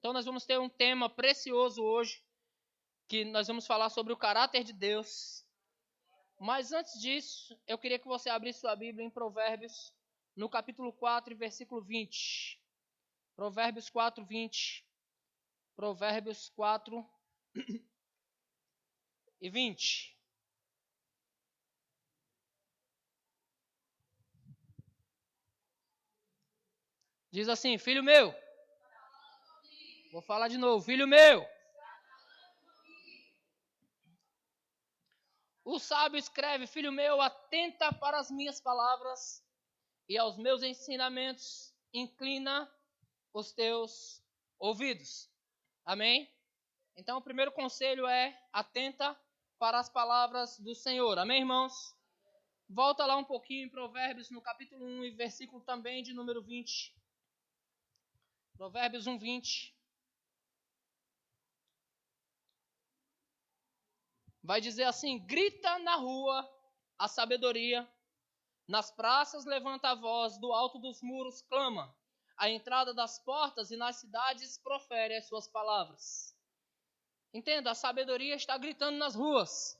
Então nós vamos ter um tema precioso hoje, que nós vamos falar sobre o caráter de Deus. Mas antes disso, eu queria que você abrisse sua Bíblia em Provérbios, no capítulo 4, versículo 20. Provérbios 4, 20. Provérbios 4 e 20. Diz assim: filho meu, vou falar de novo, filho meu, o sábio escreve, filho meu, atenta para as minhas palavras e aos meus ensinamentos inclina os teus ouvidos. Amém? Então o primeiro conselho é atenta para as palavras do Senhor. Amém, irmãos? Volta lá um pouquinho em Provérbios, no capítulo 1 e versículo também de número 20. Provérbios 1, 20. Vai dizer assim: grita na rua a sabedoria, nas praças levanta a voz, do alto dos muros clama, à entrada das portas e nas cidades profere as suas palavras. Entenda, a sabedoria está gritando nas ruas.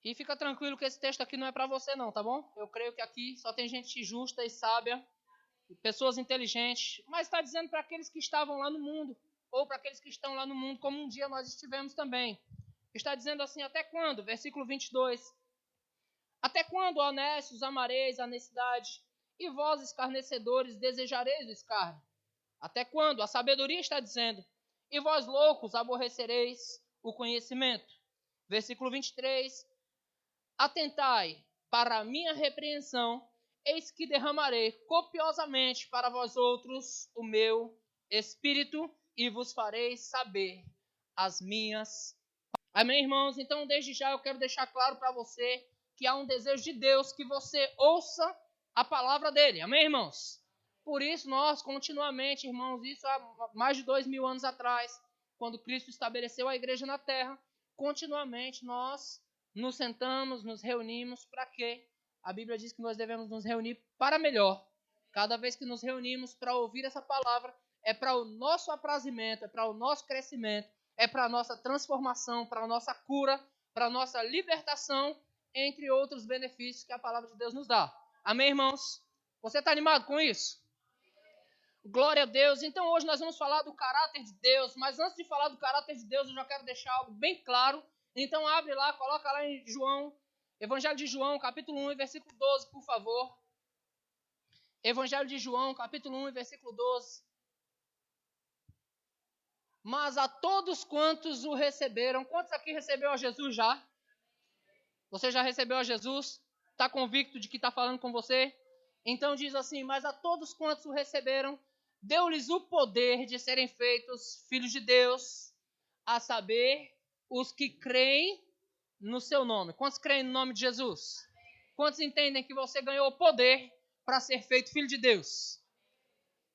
E fica tranquilo que esse texto aqui não é para você não, tá bom? Eu creio que aqui só tem gente justa e sábia, pessoas inteligentes, mas está dizendo para aqueles que estavam lá no mundo, ou para aqueles que estão lá no mundo, como um dia nós estivemos também. Está dizendo assim: até quando? Versículo 22. Até quando, honestos, amareis a necessidade, e vós, escarnecedores, desejareis o escárnio? Até quando? A sabedoria está dizendo: e vós, loucos, aborrecereis o conhecimento. Versículo 23. Atentai para a minha repreensão, eis que derramarei copiosamente para vós outros o meu espírito, e vos farei saber as minhas. Amém, irmãos? Então, desde já eu quero deixar claro para você que há um desejo de Deus que você ouça a palavra dele. Amém, irmãos? Por isso, nós continuamente, irmãos, isso há mais de 2000 anos atrás, quando Cristo estabeleceu a igreja na terra, continuamente nós nos sentamos, nos reunimos para quê? A Bíblia diz que nós devemos nos reunir para melhor. Cada vez que nos reunimos para ouvir essa palavra, é para o nosso aprazimento, é para o nosso crescimento, é para a nossa transformação, para a nossa cura, para a nossa libertação, entre outros benefícios que a palavra de Deus nos dá. Amém, irmãos? Você está animado com isso? Glória a Deus. Então hoje nós vamos falar do caráter de Deus, mas antes de falar do caráter de Deus, eu já quero deixar algo bem claro. Então abre lá, coloca lá em João, Evangelho de João, capítulo 1, versículo 12, por favor. Evangelho de João, capítulo 1, versículo 12. Mas a todos quantos o receberam, quantos aqui recebeu a Jesus já? Você já recebeu a Jesus? Está convicto de que está falando com você? Então diz assim: mas a todos quantos o receberam, deu-lhes o poder de serem feitos filhos de Deus, a saber, os que creem no seu nome. Quantos creem no nome de Jesus? Quantos entendem que você ganhou o poder para ser feito filho de Deus?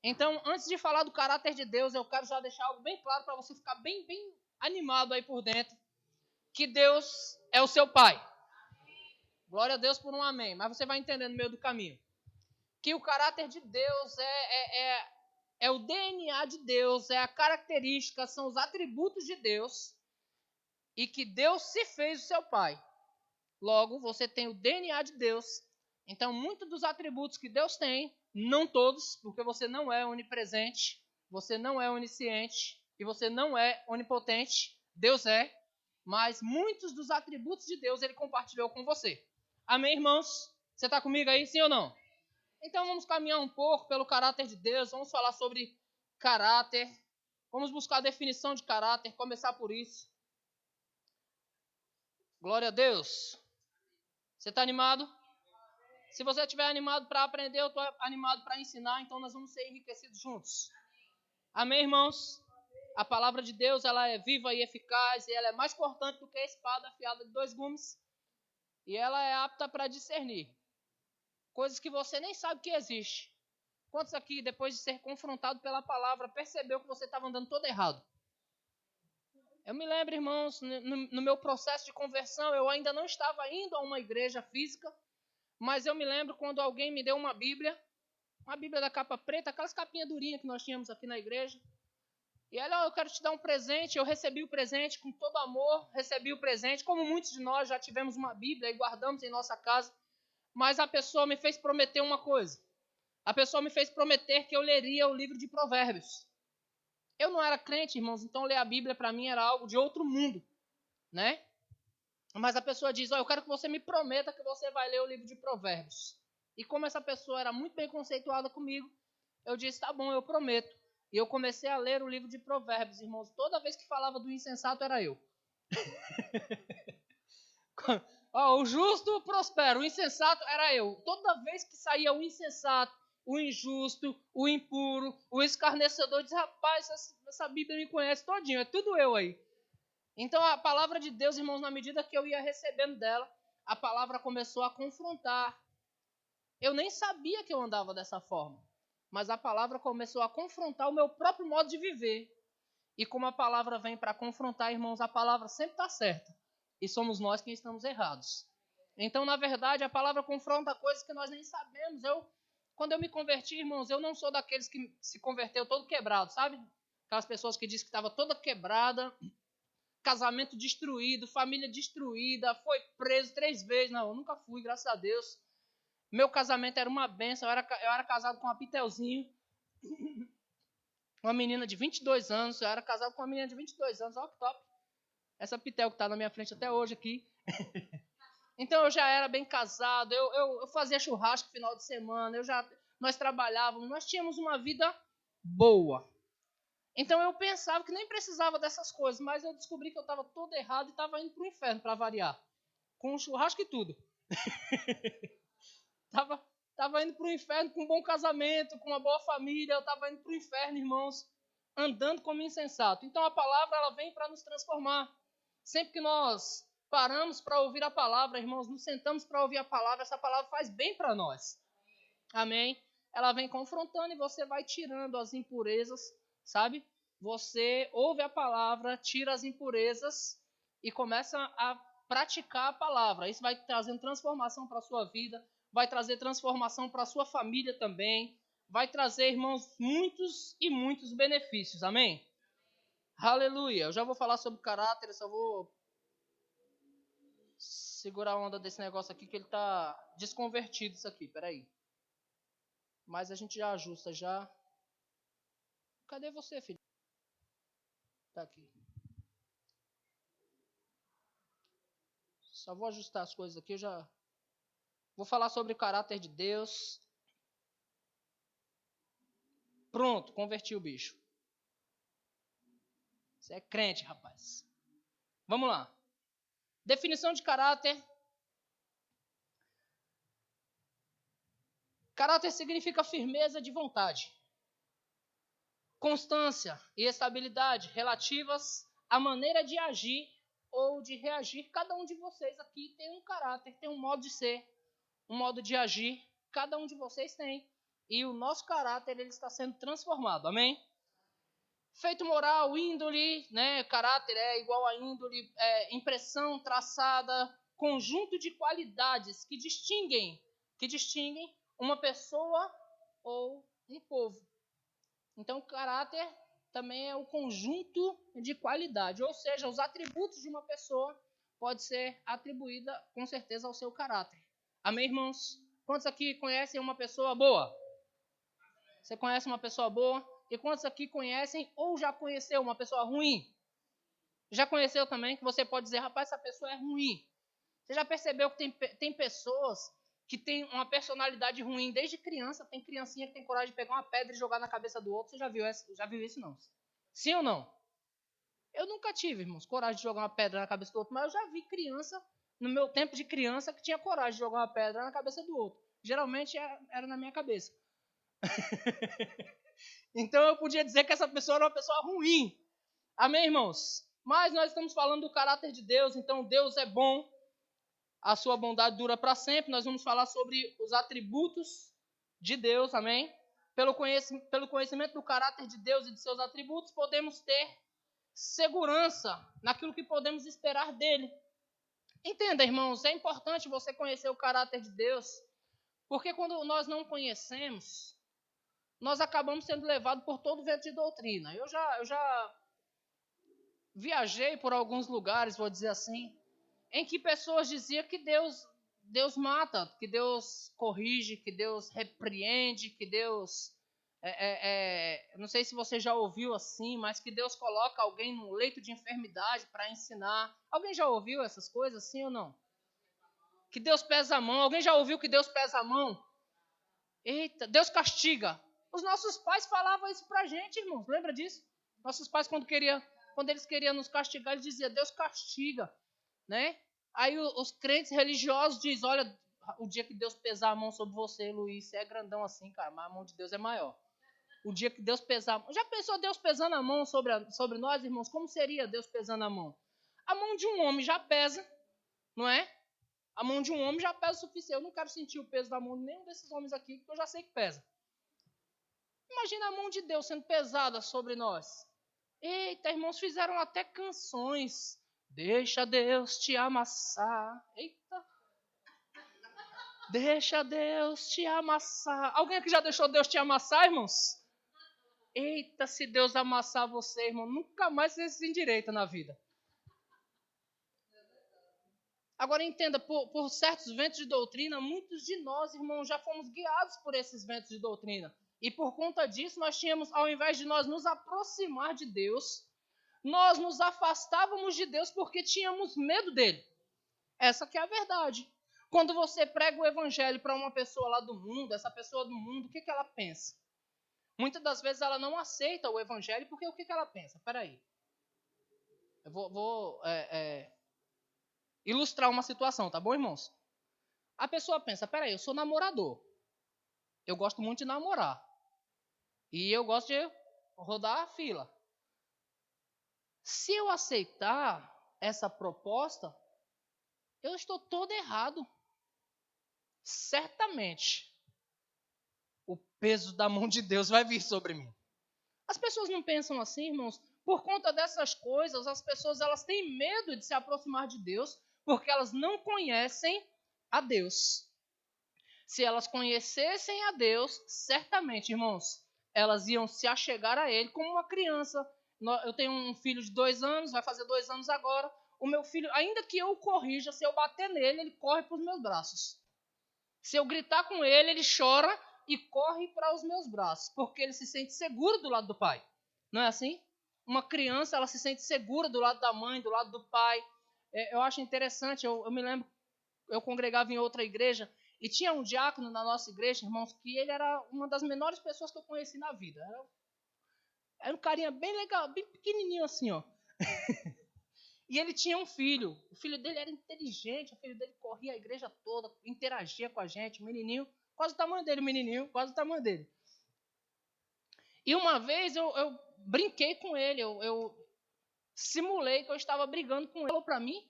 Então, antes de falar do caráter de Deus, eu quero já deixar algo bem claro para você ficar bem animado aí por dentro, que Deus é o seu Pai. Glória a Deus por um amém. Mas você vai entender no meio do caminho que o caráter de Deus é o DNA de Deus, é a característica, são os atributos de Deus, e que Deus se fez o seu Pai. Logo, você tem o DNA de Deus. Então, muitos dos atributos que Deus tem, não todos, porque você não é onipresente, você não é onisciente e você não é onipotente, Deus é, mas muitos dos atributos de Deus ele compartilhou com você. Amém, irmãos? Você está comigo aí, sim ou não? Então vamos caminhar um pouco pelo caráter de Deus, vamos falar sobre caráter, vamos buscar a definição de caráter, começar por isso. Glória a Deus. Você está animado? Se você estiver animado para aprender, eu estou animado para ensinar, então nós vamos ser enriquecidos juntos. Amém, irmãos? A palavra de Deus ela é viva e eficaz, e ela é mais cortante do que a espada afiada de 2 gumes, e ela é apta para discernir coisas que você nem sabe que existe. Quantos aqui, depois de ser confrontado pela palavra, percebeu que você estava andando todo errado? Eu me lembro, irmãos, no meu processo de conversão, eu ainda não estava indo a uma igreja física, mas eu me lembro quando alguém me deu uma Bíblia, uma Bíblia da capa preta, aquelas capinhas durinhas que nós tínhamos aqui na igreja. E ela, eu quero te dar um presente. Eu recebi o presente com todo amor, recebi o presente. Como muitos de nós já tivemos uma Bíblia e guardamos em nossa casa, mas a pessoa me fez prometer uma coisa. A pessoa me fez prometer que eu leria o livro de Provérbios. Eu não era crente, irmãos, então ler a Bíblia para mim era algo de outro mundo, né? Mas a pessoa diz, eu quero que você me prometa que você vai ler o livro de Provérbios. E como essa pessoa era muito bem conceituada comigo, eu disse, tá bom, eu prometo. E eu comecei a ler o livro de Provérbios, irmãos. Toda vez que falava do insensato era eu. O justo prospera, o insensato era eu. Toda vez que saía o insensato, o injusto, o impuro, o escarnecedor, diz, rapaz, essa Bíblia me conhece todinho, é tudo eu aí. Então a palavra de Deus, irmãos, na medida que eu ia recebendo dela, a palavra começou a confrontar. Eu nem sabia que eu andava dessa forma, mas a palavra começou a confrontar o meu próprio modo de viver. E como a palavra vem para confrontar, irmãos, a palavra sempre está certa. E somos nós quem estamos errados. Então, na verdade, a palavra confronta coisas que nós nem sabemos. Quando eu me converti, irmãos, eu não sou daqueles que se converteu todo quebrado, sabe? Aquelas pessoas que dizem que estava toda quebrada, casamento destruído, família destruída, foi preso 3 vezes. Não, eu nunca fui, graças a Deus. Meu casamento era uma bênção, eu era casado com uma Pitelzinho, uma menina de 22 anos, eu era casado com uma menina de 22 anos, olha que top. Essa Pitel que está na minha frente até hoje aqui. Então eu já era bem casado, eu fazia churrasco no final de semana, nós trabalhávamos, nós tínhamos uma vida boa. Então eu pensava que nem precisava dessas coisas, mas eu descobri que eu estava todo errado e estava indo para o inferno para variar. Com churrasco e tudo. Estava indo para o inferno com um bom casamento, com uma boa família, eu estava indo para o inferno, irmãos, andando como insensato. Então a palavra ela vem para nos transformar. Sempre que nós paramos para ouvir a palavra, irmãos, nos sentamos para ouvir a palavra, essa palavra faz bem para nós. Amém? Ela vem confrontando e você vai tirando as impurezas, sabe? Você ouve a palavra, tira as impurezas e começa a praticar a palavra. Isso vai trazendo transformação para a sua vida, vai trazer transformação para a sua família também, vai trazer, irmãos, muitos e muitos benefícios. Amém? Aleluia. Eu já vou falar sobre caráter, eu só vou segurar a onda desse negócio aqui que ele está desconvertido isso aqui, peraí. Mas a gente já ajusta já. Cadê você, filho? Tá aqui. Só vou ajustar as coisas aqui, eu já vou falar sobre o caráter de Deus. Pronto, converti o bicho. Você é crente, rapaz. Vamos lá. Definição de caráter. Caráter significa firmeza de vontade, constância e estabilidade relativas à maneira de agir ou de reagir. Cada um de vocês aqui tem um caráter, tem um modo de ser, um modo de agir. Cada um de vocês tem. E o nosso caráter ele está sendo transformado. Amém? Feito moral, índole, né? Caráter é igual a índole, impressão traçada, conjunto de qualidades que distinguem uma pessoa ou um povo. Então, o caráter também é o conjunto de qualidade, ou seja, os atributos de uma pessoa pode ser atribuída com certeza ao seu caráter. Amém, irmãos? Quantos aqui conhecem uma pessoa boa? Você conhece uma pessoa boa? E quantos aqui conhecem ou já conheceu uma pessoa ruim? Já conheceu também que você pode dizer, rapaz, essa pessoa é ruim. Você já percebeu que tem pessoas que têm uma personalidade ruim desde criança? Tem criancinha que tem coragem de pegar uma pedra e jogar na cabeça do outro. Você já viu isso não? Sim ou não? Eu nunca tive, irmãos, coragem de jogar uma pedra na cabeça do outro, mas eu já vi criança, no meu tempo de criança, que tinha coragem de jogar uma pedra na cabeça do outro. Geralmente era na minha cabeça. Então eu podia dizer que essa pessoa era uma pessoa ruim. Amém, irmãos? Mas nós estamos falando do caráter de Deus, então Deus é bom, a sua bondade dura para sempre. Nós vamos falar sobre os atributos de Deus, amém? Pelo conhecimento do caráter de Deus e de seus atributos, podemos ter segurança naquilo que podemos esperar dele. Entenda, irmãos, é importante você conhecer o caráter de Deus, porque quando nós não conhecemos, nós acabamos sendo levados por todo vento de doutrina. Eu já viajei por alguns lugares, vou dizer assim, em que pessoas diziam que Deus mata, que Deus corrige, que Deus repreende, que Deus... não sei se você já ouviu assim, mas que Deus coloca alguém num leito de enfermidade para ensinar. Alguém já ouviu essas coisas, sim ou não? Que Deus pesa a mão. Alguém já ouviu que Deus pesa a mão? Eita, Deus castiga. Os nossos pais falavam isso pra gente, irmãos. Lembra disso? Nossos pais, quando eles queriam nos castigar, eles diziam, Deus castiga, né? Aí os crentes religiosos dizem, olha, o dia que Deus pesar a mão sobre você, Luiz, você é grandão assim, cara, mas a mão de Deus é maior. O dia que Deus pesar... Já pensou Deus pesando a mão sobre nós, irmãos? Como seria Deus pesando a mão? A mão de um homem já pesa, não é? A mão de um homem já pesa o suficiente. Eu não quero sentir o peso da mão de nenhum desses homens aqui, porque eu já sei que pesa. Imagina a mão de Deus sendo pesada sobre nós. Eita, irmãos, fizeram até canções. Deixa Deus te amassar. Eita. Deixa Deus te amassar. Alguém aqui já deixou Deus te amassar, irmãos? Eita, se Deus amassar você, irmão, nunca mais você se endireita na vida. Agora entenda, por certos ventos de doutrina, muitos de nós, irmãos, já fomos guiados por esses ventos de doutrina. E por conta disso, nós tínhamos, ao invés de nós nos aproximar de Deus, nós nos afastávamos de Deus porque tínhamos medo dele. Essa que é a verdade. Quando você prega o evangelho para uma pessoa lá do mundo, essa pessoa do mundo, o que ela pensa? Muitas das vezes ela não aceita o evangelho porque o que ela pensa? Peraí, eu vou ilustrar uma situação, tá bom, irmãos? A pessoa pensa, peraí, eu sou namorador. Eu gosto muito de namorar. E eu gosto de rodar a fila. Se eu aceitar essa proposta, eu estou todo errado. Certamente, o peso da mão de Deus vai vir sobre mim. As pessoas não pensam assim, irmãos. Por conta dessas coisas, as pessoas elas têm medo de se aproximar de Deus, porque elas não conhecem a Deus. Se elas conhecessem a Deus, certamente, irmãos, elas iam se achegar a Ele como uma criança. Eu tenho um filho de 2 anos, vai fazer 2 anos agora. O meu filho, ainda que eu o corrija, se eu bater nele, ele corre para os meus braços. Se eu gritar com ele, ele chora e corre para os meus braços, porque ele se sente seguro do lado do pai. Não é assim? Uma criança, ela se sente segura do lado da mãe, do lado do pai. Eu acho interessante, eu me lembro, eu congregava em outra igreja, e tinha um diácono na nossa igreja, irmãos, que ele era uma das menores pessoas que eu conheci na vida. Era um carinha bem legal, bem pequenininho assim, ó. E ele tinha um filho. O filho dele era inteligente, o filho dele corria a igreja toda, interagia com a gente, o menininho, quase o tamanho dele, o menininho, quase o tamanho dele. E uma vez eu brinquei com ele, eu simulei que eu estava brigando com ele. Ele falou para mim,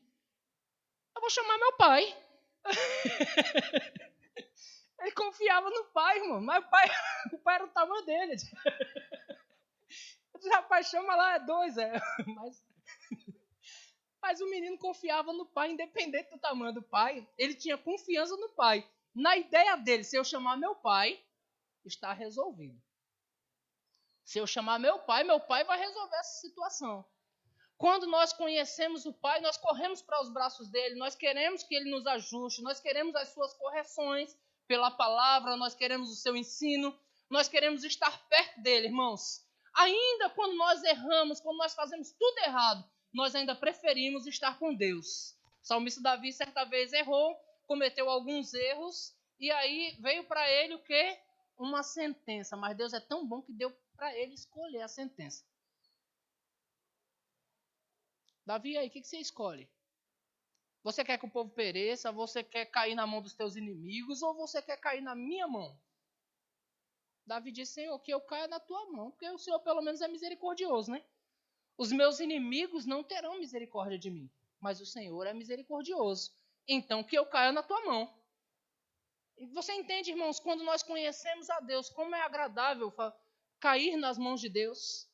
eu vou chamar meu pai. Ele confiava no pai, irmão, mas o pai era o tamanho dele. Eu disse, rapaz, chama lá, é 2, Mas o menino confiava no pai, independente do tamanho do pai. Ele tinha confiança no pai. Na ideia dele, se eu chamar meu pai, está resolvido. Se eu chamar meu pai vai resolver essa situação. Quando nós conhecemos o pai, nós corremos para os braços dele, nós queremos que ele nos ajuste, nós queremos as suas correções pela palavra, nós queremos o seu ensino, nós queremos estar perto dele, irmãos. Ainda quando nós erramos, quando nós fazemos tudo errado, nós ainda preferimos estar com Deus. O salmista Davi certa vez errou, cometeu alguns erros, e aí veio para ele o quê? Uma sentença. Mas Deus é tão bom que deu para ele escolher a sentença. Davi, aí, o que você escolhe? Você quer que o povo pereça? Você quer cair na mão dos teus inimigos? Ou você quer cair na minha mão? Davi disse, Senhor, que eu caia na tua mão, porque o Senhor pelo menos é misericordioso, né? Os meus inimigos não terão misericórdia de mim, mas o Senhor é misericordioso. Então, que eu caia na tua mão. E você entende, irmãos, quando nós conhecemos a Deus, como é agradável cair nas mãos de Deus?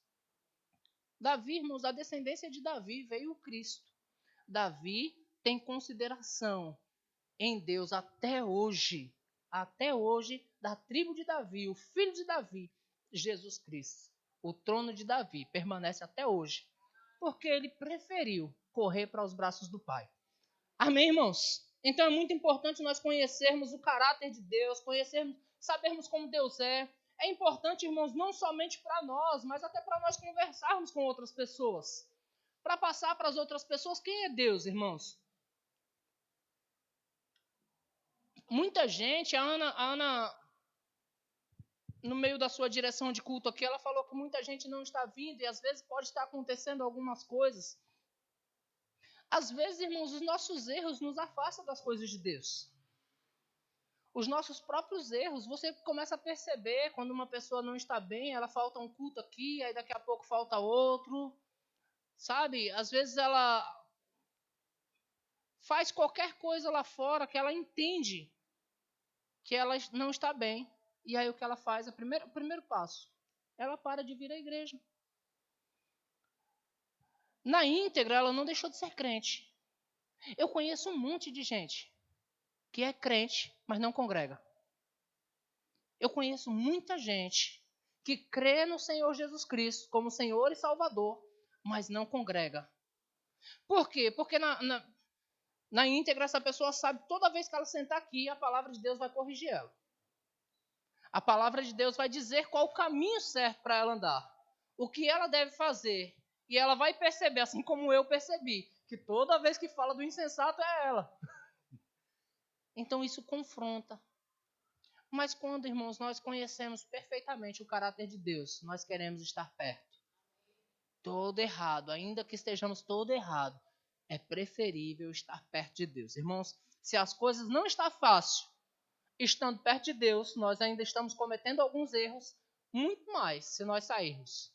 Davi, irmãos, da descendência de Davi veio o Cristo. Davi tem consideração em Deus até hoje, da tribo de Davi, o filho de Davi, Jesus Cristo. O trono de Davi permanece até hoje, porque ele preferiu correr para os braços do Pai. Amém, irmãos? Então é muito importante nós conhecermos o caráter de Deus, sabermos como Deus é. É importante, irmãos, não somente para nós, mas até para nós conversarmos com outras pessoas. Para passar para as outras pessoas quem é Deus, irmãos. Muita gente, a Ana, no meio da sua direção de culto aqui, ela falou que muita gente não está vindo e às vezes pode estar acontecendo algumas coisas. Às vezes, irmãos, os nossos erros nos afastam das coisas de Deus. Os nossos próprios erros, você começa a perceber quando uma pessoa não está bem, ela falta um culto aqui, aí daqui a pouco falta outro. Sabe? Às vezes ela faz qualquer coisa lá fora que ela entende que ela não está bem. E aí o que ela faz? O primeiro passo. Ela para de vir à igreja. Na íntegra, ela não deixou de ser crente. Eu conheço um monte de gente que é crente, mas não congrega. Eu conheço muita gente que crê no Senhor Jesus Cristo como Senhor e Salvador, mas não congrega. Por quê? Porque na íntegra essa pessoa sabe, toda vez que ela sentar aqui, a palavra de Deus vai corrigir ela. A palavra de Deus vai dizer qual o caminho certo para ela andar. O que ela deve fazer. E ela vai perceber, assim como eu percebi, que toda vez que fala do insensato é ela. Então isso confronta. Mas quando, irmãos, nós conhecemos perfeitamente o caráter de Deus, nós queremos estar perto. Todo errado, ainda que estejamos todo errado, é preferível estar perto de Deus. Irmãos, se as coisas não estão fáceis, estando perto de Deus, nós ainda estamos cometendo alguns erros, muito mais se nós sairmos.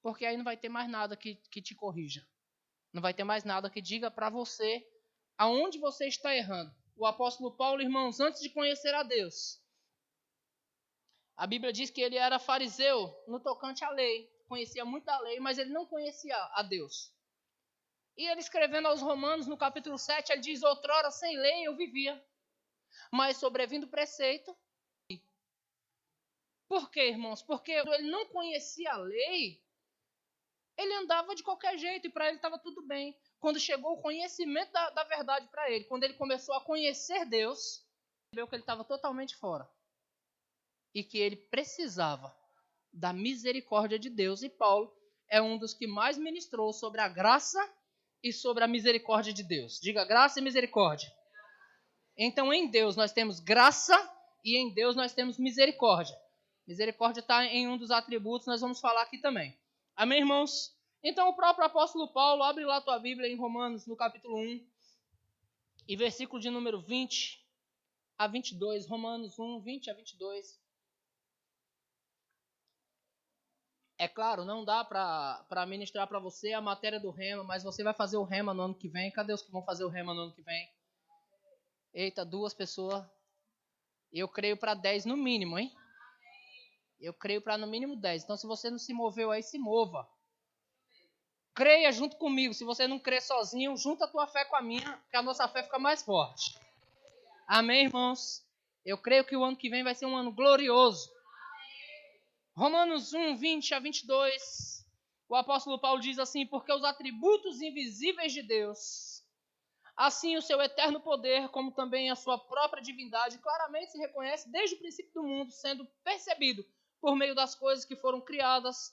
Porque aí não vai ter mais nada que te corrija. Não vai ter mais nada que diga para você aonde você está errando. O apóstolo Paulo, irmãos, antes de conhecer a Deus, a Bíblia diz que ele era fariseu no tocante à lei. Conhecia muito da lei, mas ele não conhecia a Deus. E ele escrevendo aos Romanos, no capítulo 7, ele diz: outrora sem lei eu vivia, mas sobrevindo o preceito. Por quê, irmãos? Porque ele não conhecia a lei, ele andava de qualquer jeito e para ele estava tudo bem. Quando chegou o conhecimento da verdade para ele, quando ele começou a conhecer Deus, ele viu que ele estava totalmente fora. E que ele precisava da misericórdia de Deus. E Paulo é um dos que mais ministrou sobre a graça e sobre a misericórdia de Deus. Diga graça e misericórdia. Então em Deus nós temos graça e em Deus nós temos misericórdia. Misericórdia está em um dos atributos, nós vamos falar aqui também. Amém, irmãos? Então o próprio apóstolo Paulo, abre lá a tua Bíblia em Romanos, no capítulo 1, e versículo de número 20 a 22. Romanos 1, 20 a 22. É claro, não dá para ministrar para você a matéria do rema, mas você vai fazer o rema no ano que vem. Cadê os que vão fazer o rema no ano que vem? Eita, 2 pessoas. Eu creio para 10 no mínimo, hein? Eu creio para no mínimo 10. Então, se você não se moveu aí, se mova. Creia junto comigo. Se você não crê sozinho, junta a tua fé com a minha, que a nossa fé fica mais forte. Amém, irmãos? Eu creio que o ano que vem vai ser um ano glorioso. Romanos 1, 20 a 22. O apóstolo Paulo diz assim: porque os atributos invisíveis de Deus, assim o seu eterno poder, como também a sua própria divindade, claramente se reconhece desde o princípio do mundo, sendo percebido por meio das coisas que foram criadas,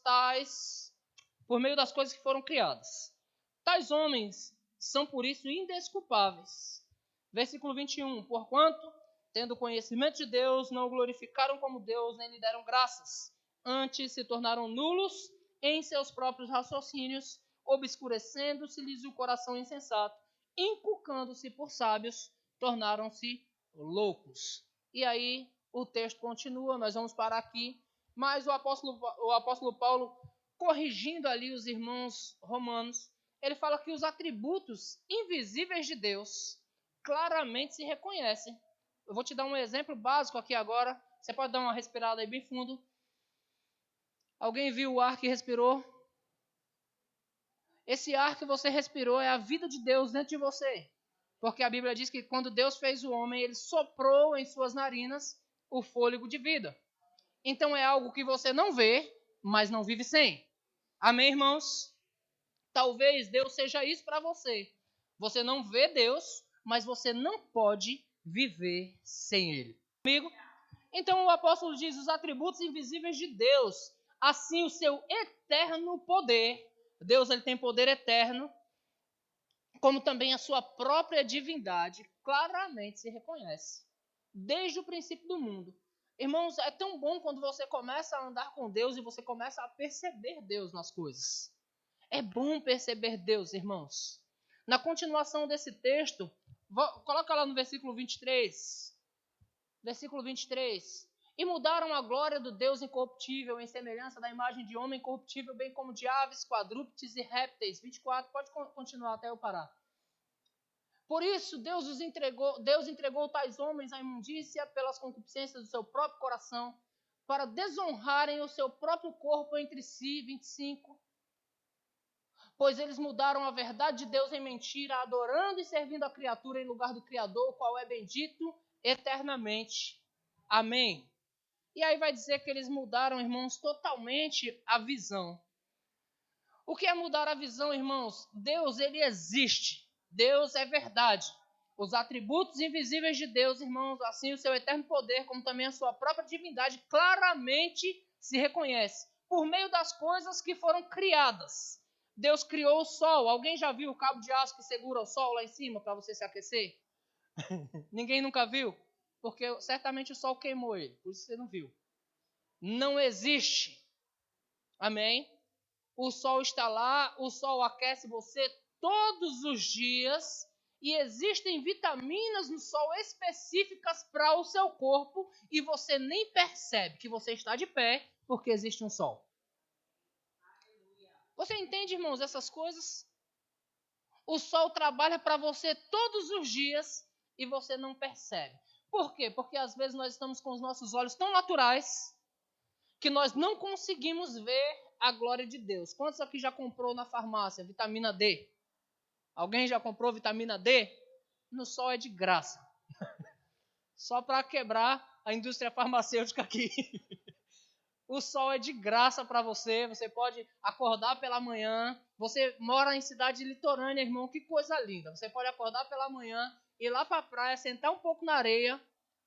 Tais homens são por isso indesculpáveis. Versículo 21. Porquanto, tendo conhecimento de Deus, não o glorificaram como Deus, nem lhe deram graças. Antes se tornaram nulos em seus próprios raciocínios, obscurecendo-se-lhes o coração insensato, inculcando-se por sábios, tornaram-se loucos. E aí o texto continua, nós vamos parar aqui, mas o apóstolo Paulo, corrigindo ali os irmãos romanos, ele fala que os atributos invisíveis de Deus claramente se reconhecem. Eu vou te dar um exemplo básico aqui agora, você pode dar uma respirada aí bem fundo. Alguém viu o ar que respirou? Esse ar que você respirou é a vida de Deus dentro de você. Porque a Bíblia diz que quando Deus fez o homem, ele soprou em suas narinas o fôlego de vida. Então é algo que você não vê, mas não vive sem. Amém, irmãos? Talvez Deus seja isso para você. Você não vê Deus, mas você não pode viver sem Ele. Amigo? Então o apóstolo diz os atributos invisíveis de Deus, assim o seu eterno poder. Deus ele tem poder eterno, como também a sua própria divindade, claramente se reconhece. Desde o princípio do mundo. Irmãos, é tão bom quando você começa a andar com Deus e você começa a perceber Deus nas coisas. É bom perceber Deus, irmãos. Na continuação desse texto, coloca lá no versículo 23. Versículo 23. E mudaram a glória do Deus incorruptível em semelhança da imagem de homem corruptível, bem como de aves, quadrúpedes e répteis. 24, pode continuar até eu parar. Por isso, Deus entregou tais homens à imundícia pelas concupiscências do seu próprio coração, para desonrarem o seu próprio corpo entre si. 25. Pois eles mudaram a verdade de Deus em mentira, adorando e servindo a criatura em lugar do Criador, o qual é bendito eternamente. Amém. E aí vai dizer que eles mudaram, irmãos, totalmente a visão. O que é mudar a visão, irmãos? Deus, ele existe. Deus é verdade. Os atributos invisíveis de Deus, irmãos, assim o seu eterno poder, como também a sua própria divindade, claramente se reconhece por meio das coisas que foram criadas. Deus criou o sol. Alguém já viu o cabo de aço que segura o sol lá em cima para você se aquecer? Ninguém nunca viu? Porque certamente o sol queimou ele, por isso você não viu. Não existe. Amém? O sol está lá, o sol aquece você todos os dias e existem vitaminas no sol específicas para o seu corpo e você nem percebe que você está de pé porque existe um sol. Você entende, irmãos, essas coisas? O sol trabalha para você todos os dias e você não percebe. Por quê? Porque às vezes nós estamos com os nossos olhos tão naturais que nós não conseguimos ver a glória de Deus. Quantos aqui já comprou na farmácia vitamina D? Alguém já comprou vitamina D? No sol é de graça. Só para quebrar a indústria farmacêutica aqui. O sol é de graça para você. Você pode acordar pela manhã. Você mora em cidade litorânea, irmão. Que coisa linda. Você pode acordar pela manhã, ir lá para a praia, sentar um pouco na areia.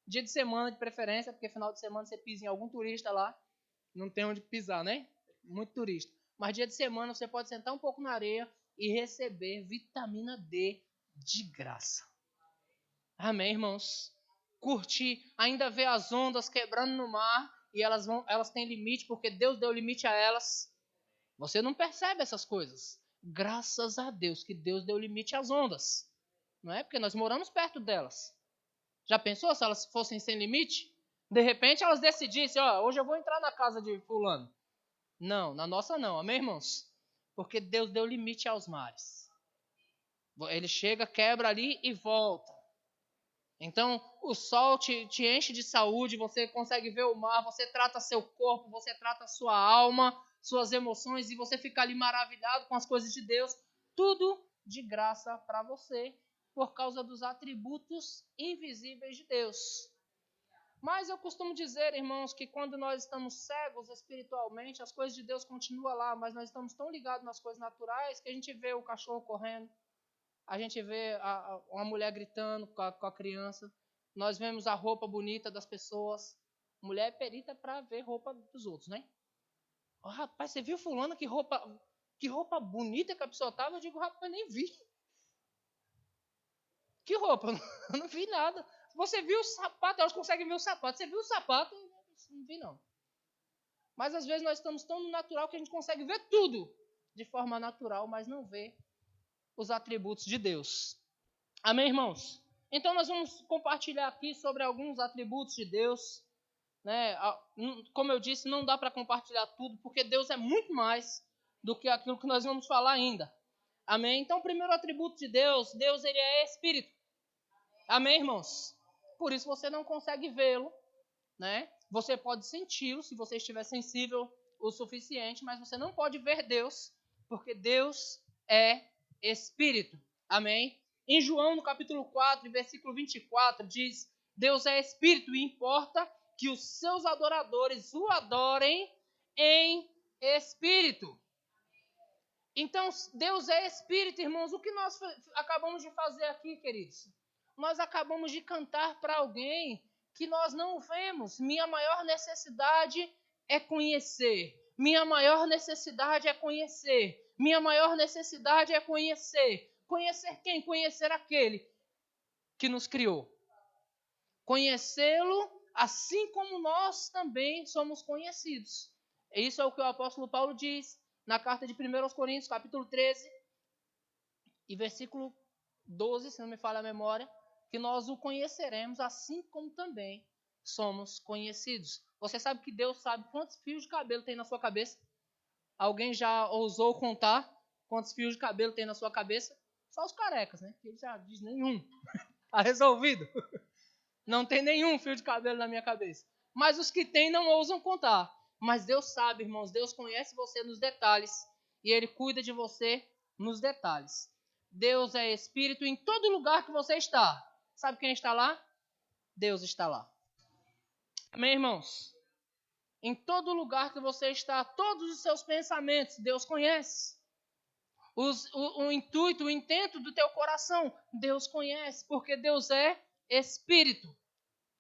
Dia de semana de preferência, porque final de semana você pisa em algum turista lá. Não tem onde pisar, né? Muito turista. Mas dia de semana você pode sentar um pouco na areia e receber vitamina D de graça. Amém, irmãos? Curtir, ainda ver as ondas quebrando no mar e elas têm limite porque Deus deu limite a elas. Você não percebe essas coisas. Graças a Deus que Deus deu limite às ondas. Não é? Porque nós moramos perto delas. Já pensou se elas fossem sem limite? De repente elas decidissem, hoje eu vou entrar na casa de fulano. Não, na nossa não, amém, irmãos? Porque Deus deu limite aos mares. Ele chega, quebra ali e volta. Então, o sol te enche de saúde, você consegue ver o mar, você trata seu corpo, você trata sua alma, suas emoções, e você fica ali maravilhado com as coisas de Deus. Tudo de graça para você, por causa dos atributos invisíveis de Deus. Mas eu costumo dizer, irmãos, que quando nós estamos cegos espiritualmente, as coisas de Deus continuam lá, mas nós estamos tão ligados nas coisas naturais que a gente vê o cachorro correndo, a gente vê uma mulher gritando com a criança, nós vemos a roupa bonita das pessoas. Mulher é perita para ver roupa dos outros, né? Rapaz, você viu fulano que roupa bonita que a pessoa estava? Eu digo, rapaz, nem vi. Que roupa? Eu não vi nada. Você viu o sapato? Elas conseguem ver o sapato. Você viu o sapato? Não vi, não. Mas às vezes nós estamos tão no natural que a gente consegue ver tudo de forma natural, mas não vê os atributos de Deus. Amém, irmãos? Então nós vamos compartilhar aqui sobre alguns atributos de Deus. Né? Como eu disse, não dá para compartilhar tudo, porque Deus é muito mais do que aquilo que nós vamos falar ainda. Amém? Então, o primeiro atributo de Deus, ele é Espírito. Amém, irmãos? Por isso você não consegue vê-lo, né? Você pode senti-lo se você estiver sensível o suficiente, mas você não pode ver Deus, porque Deus é Espírito. Amém? Em João, no capítulo 4, versículo 24, diz: Deus é Espírito e importa que os seus adoradores o adorem em espírito. Então, Deus é espírito, irmãos. O que nós acabamos de fazer aqui, queridos? Nós acabamos de cantar para alguém que nós não vemos. Minha maior necessidade é conhecer. Minha maior necessidade é conhecer. Minha maior necessidade é conhecer. Conhecer quem? Conhecer aquele que nos criou. Conhecê-lo assim como nós também somos conhecidos. Isso é o que o apóstolo Paulo diz na carta de 1 Coríntios, capítulo 13, e versículo 12, se não me falha a memória, que nós o conheceremos assim como também somos conhecidos. Você sabe que Deus sabe quantos fios de cabelo tem na sua cabeça? Alguém já ousou contar quantos fios de cabelo tem na sua cabeça? Só os carecas, né? Ele já diz nenhum. Está resolvido. Não tem nenhum fio de cabelo na minha cabeça. Mas os que têm não ousam contar. Mas Deus sabe, irmãos. Deus conhece você nos detalhes. E Ele cuida de você nos detalhes. Deus é Espírito em todo lugar que você está. Sabe quem está lá? Deus está lá. Amém, irmãos? Em todo lugar que você está, todos os seus pensamentos, Deus conhece. O intuito, o intento do teu coração, Deus conhece, porque Deus é Espírito.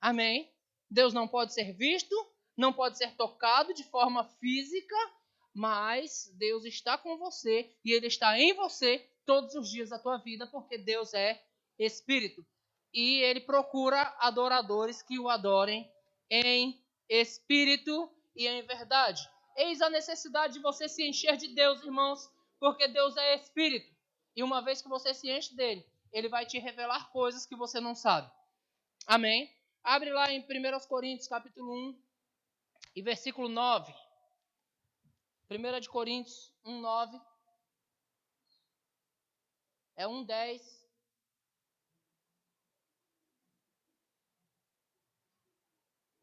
Amém? Deus não pode ser visto, não pode ser tocado de forma física, mas Deus está com você e Ele está em você todos os dias da tua vida, porque Deus é Espírito. E Ele procura adoradores que o adorem em espírito e em verdade. Eis a necessidade de você se encher de Deus, irmãos, porque Deus é Espírito. E uma vez que você se enche dele, Ele vai te revelar coisas que você não sabe. Amém? Abre lá em 1 Coríntios, capítulo 1, e versículo 9. 1 de Coríntios 1, 9. É 1, 10.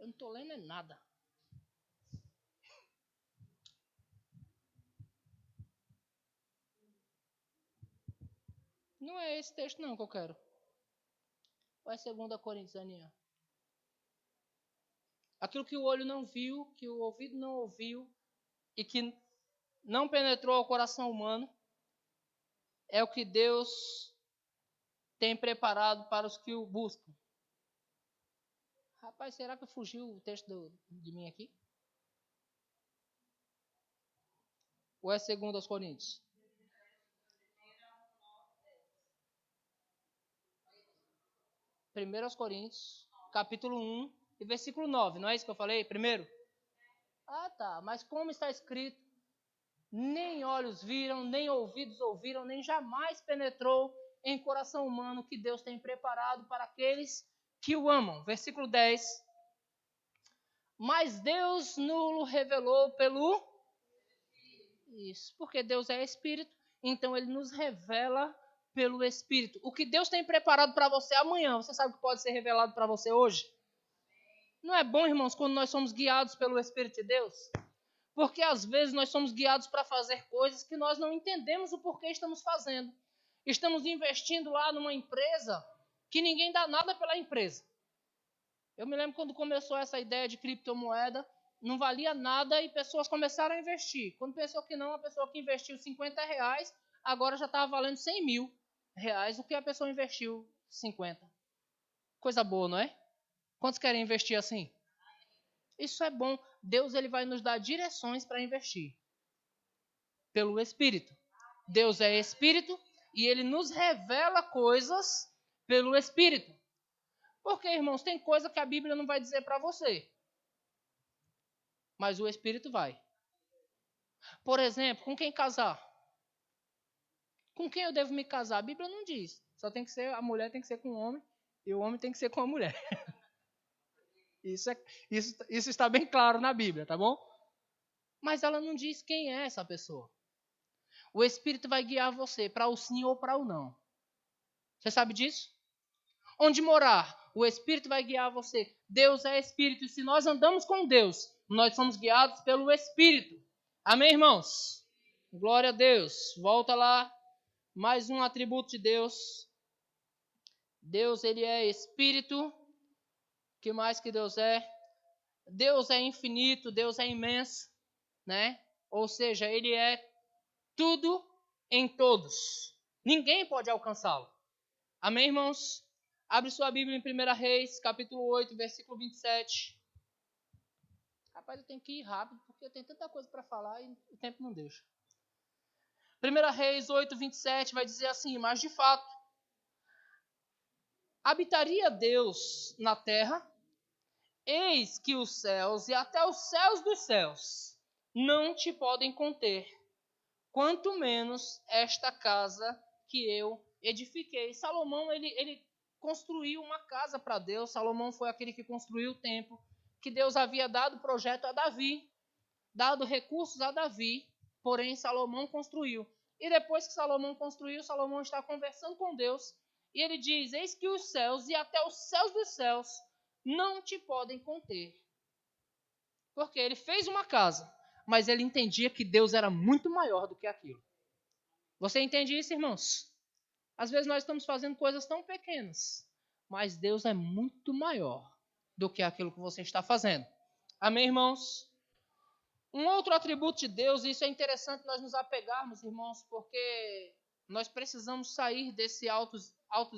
Eu não estou lendo nada. Não é esse texto não que eu quero. Ou é 2 Coríntios, Aninha? Aquilo que o olho não viu, que o ouvido não ouviu e que não penetrou ao coração humano, é o que Deus tem preparado para os que o buscam. Rapaz, será que fugiu o texto de mim aqui? Ou é 2 Coríntios? 1 Coríntios, capítulo 1 e versículo 9. Não é isso que eu falei primeiro? Ah, tá. Mas como está escrito, nem olhos viram, nem ouvidos ouviram, nem jamais penetrou em coração humano que Deus tem preparado para aqueles que o amam. Versículo 10. Mas Deus nos revelou pelo... Isso, porque Deus é Espírito, então Ele nos revela pelo Espírito. O que Deus tem preparado para você amanhã, você sabe que pode ser revelado para você hoje? Não é bom, irmãos, quando nós somos guiados pelo Espírito de Deus? Porque às vezes nós somos guiados para fazer coisas que nós não entendemos o porquê estamos fazendo. Estamos investindo lá numa empresa que ninguém dá nada pela empresa. Eu me lembro quando começou essa ideia de criptomoeda, não valia nada e pessoas começaram a investir. Quando pensou que não, a pessoa que investiu R$50, agora já estava valendo R$100.000, o que a pessoa investiu 50. Coisa boa, não é? Quantos querem investir assim? Isso é bom. Deus ele vai nos dar direções para investir. Pelo Espírito. Deus é Espírito e Ele nos revela coisas pelo Espírito. Porque, irmãos, tem coisa que a Bíblia não vai dizer para você. Mas o Espírito vai. Por exemplo, com quem casar? Com quem eu devo me casar? A Bíblia não diz. Só tem que ser, a mulher tem que ser com o homem e o homem tem que ser com a mulher. Isso está bem claro na Bíblia, tá bom? Mas ela não diz quem é essa pessoa. O Espírito vai guiar você para o sim ou para o não. Você sabe disso? Onde morar? O Espírito vai guiar você. Deus é Espírito. E se nós andamos com Deus, nós somos guiados pelo Espírito. Amém, irmãos? Glória a Deus. Volta lá. Mais um atributo de Deus. Deus, ele é Espírito. O que mais que Deus é? Deus é infinito, Deus é imenso, né? Ou seja, Ele é tudo em todos. Ninguém pode alcançá-lo. Amém, irmãos? Abre sua Bíblia em 1 Reis, capítulo 8, versículo 27. Rapaz, eu tenho que ir rápido, porque eu tenho tanta coisa para falar e o tempo não deixa. 1 Reis 8, 27 vai dizer assim: mas de fato, habitaria Deus na terra? Eis que os céus e até os céus dos céus não te podem conter, quanto menos esta casa que eu edifiquei. Salomão, ele construiu uma casa para Deus. Salomão foi aquele que construiu o templo, que Deus havia dado o projeto a Davi, dado recursos a Davi, porém Salomão construiu. E depois que Salomão construiu, Salomão está conversando com Deus, e ele diz: eis que os céus e até os céus dos céus não te podem conter. Porque ele fez uma casa, mas ele entendia que Deus era muito maior do que aquilo. Você entende isso, irmãos? Às vezes nós estamos fazendo coisas tão pequenas, mas Deus é muito maior do que aquilo que você está fazendo. Amém, irmãos? Um outro atributo de Deus, e isso é interessante nós nos apegarmos, irmãos, porque nós precisamos sair desse altos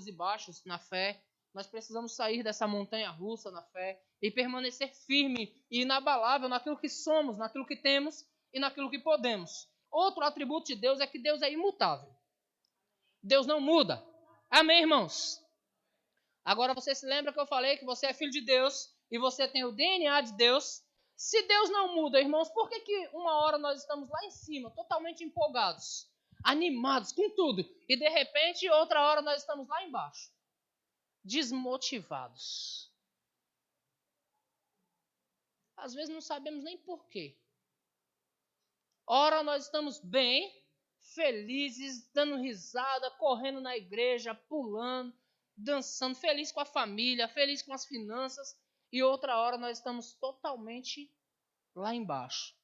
e baixos na fé. Nós precisamos sair dessa montanha russa na fé e permanecer firme e inabalável naquilo que somos, naquilo que temos e naquilo que podemos. Outro atributo de Deus é que Deus é imutável. Deus não muda. Amém, irmãos? Agora você se lembra que eu falei que você é filho de Deus e você tem o DNA de Deus? Se Deus não muda, irmãos, por que uma hora nós estamos lá em cima, totalmente empolgados, animados com tudo, e de repente outra hora nós estamos lá embaixo, desmotivados? Às vezes não sabemos nem porquê. Ora nós estamos bem, felizes, dando risada, correndo na igreja, pulando, dançando, feliz com a família, feliz com as finanças, e outra hora nós estamos totalmente lá embaixo.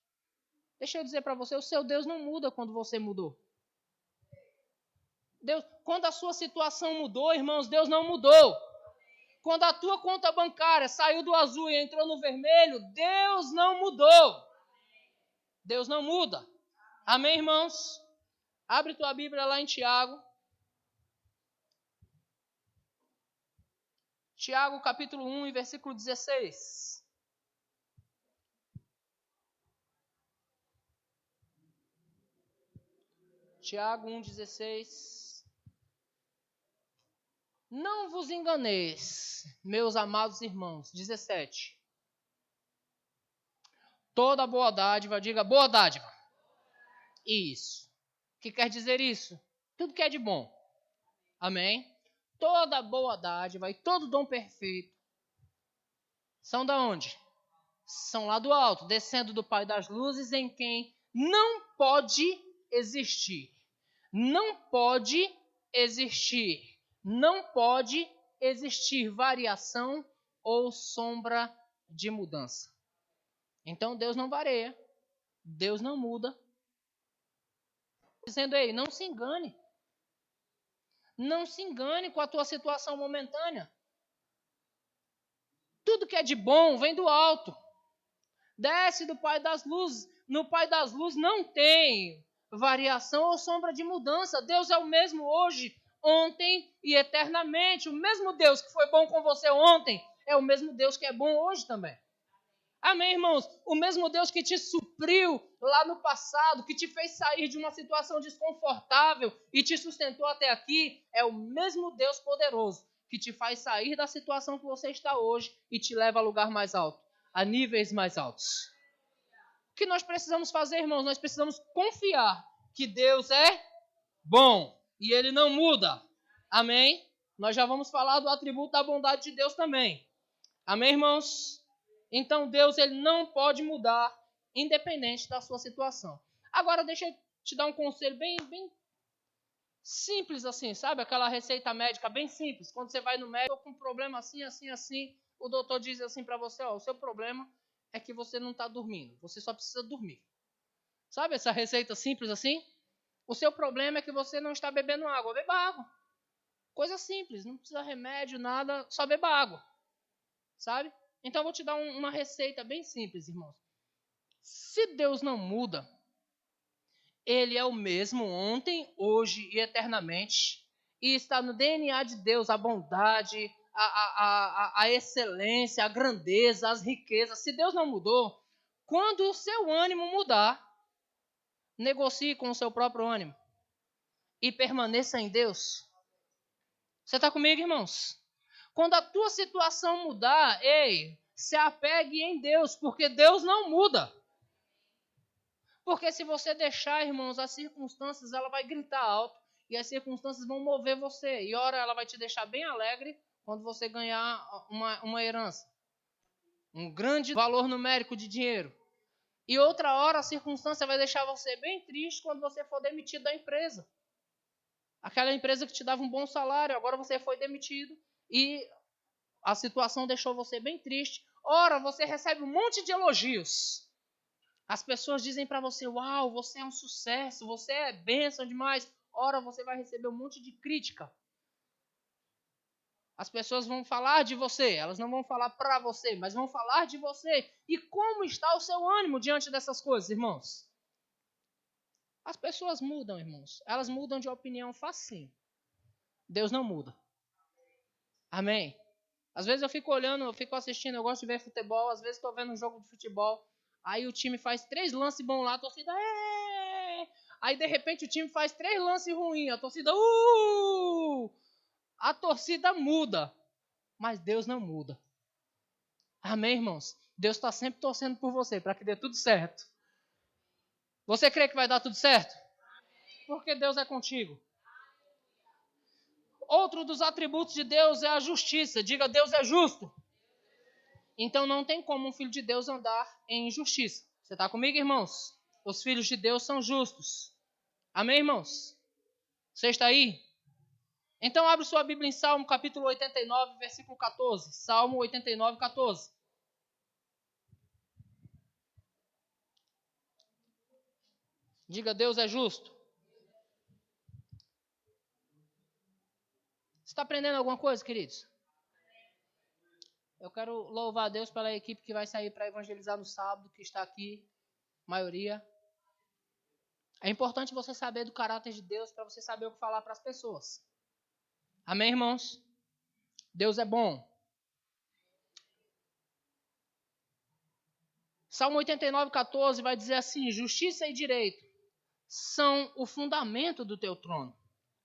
Deixa eu dizer para você, o seu Deus não muda quando você mudou. Deus, quando a sua situação mudou, irmãos, Deus não mudou. Quando a tua conta bancária saiu do azul e entrou no vermelho, Deus não mudou. Deus não muda. Amém, irmãos? Abre tua Bíblia lá em Tiago. Tiago, capítulo 1, e versículo 16. Tiago 1, 16. Não vos enganeis, meus amados irmãos. 17. Toda boa dádiva, diga boa dádiva. Isso. O que quer dizer isso? Tudo que é de bom. Amém? Toda boa dádiva e todo dom perfeito são da onde? São lá do alto, descendo do Pai das luzes, em quem não pode existir. Não pode existir. Não pode existir variação ou sombra de mudança. Então Deus não varia. Deus não muda. Dizendo aí, não se engane. Não se engane com a tua situação momentânea. Tudo que é de bom vem do alto. Desce do Pai das luzes. No Pai das luzes não tem variação ou sombra de mudança. Deus é o mesmo hoje, ontem e eternamente. O mesmo Deus que foi bom com você ontem é o mesmo Deus que é bom hoje também. Amém, irmãos? O mesmo Deus que te supriu lá no passado, que te fez sair de uma situação desconfortável e te sustentou até aqui, é o mesmo Deus poderoso que te faz sair da situação que você está hoje e te leva a lugar mais alto, a níveis mais altos. O que nós precisamos fazer, irmãos? Nós precisamos confiar que Deus é bom e Ele não muda. Amém? Nós já vamos falar do atributo da bondade de Deus também. Amém, irmãos? Então Deus ele não pode mudar, independente da sua situação. Agora deixa eu te dar um conselho bem simples assim, sabe? Aquela receita médica bem simples. Quando você vai no médico com um problema assim, o doutor diz assim para você, ó, o seu problema é que você não está dormindo, você só precisa dormir. Sabe essa receita simples assim? O seu problema é que você não está bebendo água, beba água. Coisa simples, não precisa remédio, nada, só beba água. Sabe? Então eu vou te dar uma receita bem simples, irmãos. Se Deus não muda, Ele é o mesmo ontem, hoje e eternamente. E está no DNA de Deus a bondade, a excelência, a grandeza, as riquezas. Se Deus não mudou, quando o seu ânimo mudar, negocie com o seu próprio ânimo e permaneça em Deus. Você está comigo, irmãos? Quando a tua situação mudar, ei, se apegue em Deus, porque Deus não muda. Porque se você deixar, irmãos, as circunstâncias, ela vai gritar alto e as circunstâncias vão mover você. E ora, ela vai te deixar bem alegre quando você ganhar uma herança. Um grande valor numérico de dinheiro. E outra hora, a circunstância vai deixar você bem triste quando você for demitido da empresa. Aquela empresa que te dava um bom salário, agora você foi demitido e a situação deixou você bem triste. Ora, você recebe um monte de elogios. As pessoas dizem para você, uau, você é um sucesso, você é bênção demais. Ora, você vai receber um monte de crítica. As pessoas vão falar de você, elas não vão falar para você, mas vão falar de você. E como está o seu ânimo diante dessas coisas, irmãos? As pessoas mudam, irmãos. Elas mudam de opinião facinho. Deus não muda. Amém? Às vezes eu fico olhando, eu fico assistindo, eu gosto de ver futebol, às vezes estou vendo um jogo de futebol, aí o time faz 3 lances bons lá, a torcida, aí de repente o time faz 3 lances ruins, a torcida, a torcida muda, mas Deus não muda. Amém, irmãos? Deus está sempre torcendo por você, para que dê tudo certo. Você crê que vai dar tudo certo? Porque Deus é contigo. Outro dos atributos de Deus é a justiça. Diga, Deus é justo. Então não tem como um filho de Deus andar em injustiça. Você está comigo, irmãos? Os filhos de Deus são justos. Amém, irmãos? Você está aí? Então abre sua Bíblia em Salmo capítulo 89, versículo 14. Salmo 89, 14. Diga, Deus é justo. Você está aprendendo alguma coisa, queridos? Eu quero louvar a Deus pela equipe que vai sair para evangelizar no sábado, que está aqui, maioria. É importante você saber do caráter de Deus para você saber o que falar para as pessoas. Amém, irmãos? Deus é bom. Salmo 89, 14 vai dizer assim: justiça e direito são o fundamento do teu trono.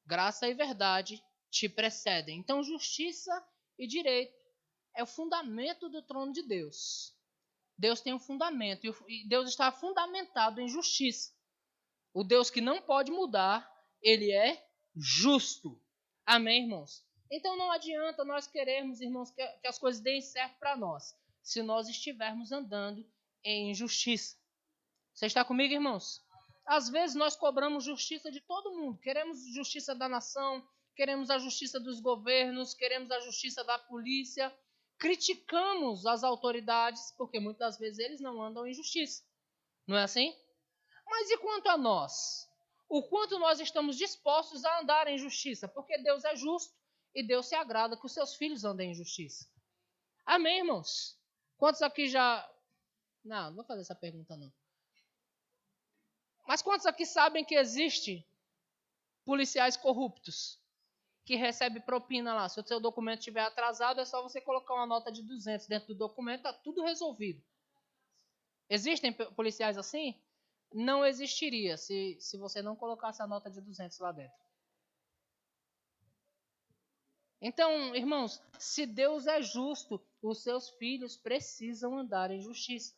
Graça e verdade te precedem. Então, justiça e direito é o fundamento do trono de Deus. Deus tem um fundamento e Deus está fundamentado em justiça. O Deus que não pode mudar, ele é justo. Amém, irmãos? Então não adianta nós querermos, irmãos, que as coisas deem certo para nós, se nós estivermos andando em injustiça. Você está comigo, irmãos? Às vezes nós cobramos justiça de todo mundo. Queremos justiça da nação, queremos a justiça dos governos, queremos a justiça da polícia. Criticamos as autoridades, porque muitas das vezes eles não andam em justiça. Não é assim? Mas e quanto a nós? O quanto nós estamos dispostos a andar em justiça? Porque Deus é justo e Deus se agrada que os seus filhos andem em justiça. Amém, irmãos? Quantos aqui já... Não vou fazer essa pergunta não. Mas quantos aqui sabem que existe policiais corruptos que recebem propina lá? Se o seu documento estiver atrasado, é só você colocar uma nota de 200 dentro do documento, está tudo resolvido. Existem policiais assim? Não existiria se você não colocasse a nota de 200 lá dentro. Então, irmãos, se Deus é justo, os seus filhos precisam andar em justiça.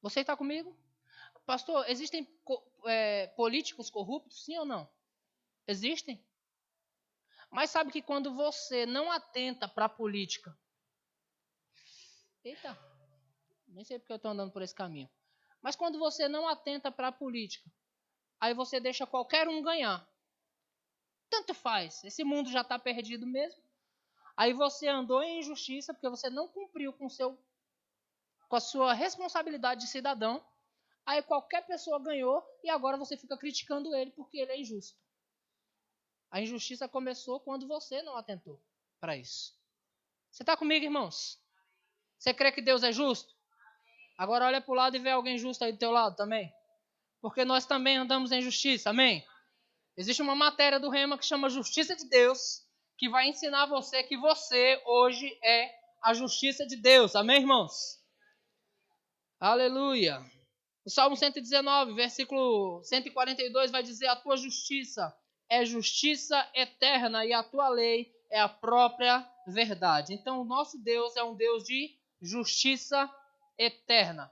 Você está comigo? Pastor, existem políticos corruptos, sim ou não? Existem. Mas sabe que quando você não atenta para a política... Eita, nem sei porque eu estou andando por esse caminho. Mas quando você não atenta para a política, aí você deixa qualquer um ganhar. Tanto faz, esse mundo já está perdido mesmo. Aí você andou em injustiça porque você não cumpriu com a sua responsabilidade de cidadão. Aí qualquer pessoa ganhou e agora você fica criticando ele porque ele é injusto. A injustiça começou quando você não atentou para isso. Você está comigo, irmãos? Você crê que Deus é justo? Agora olha para o lado e vê alguém justo aí do teu lado também. Porque nós também andamos em justiça, amém? Existe uma matéria do Rema que chama Justiça de Deus, que vai ensinar você que você hoje é a justiça de Deus, amém, irmãos? Aleluia! O Salmo 119, versículo 142 vai dizer: a tua justiça é justiça eterna e a tua lei é a própria verdade. Então, o nosso Deus é um Deus de justiça eterna.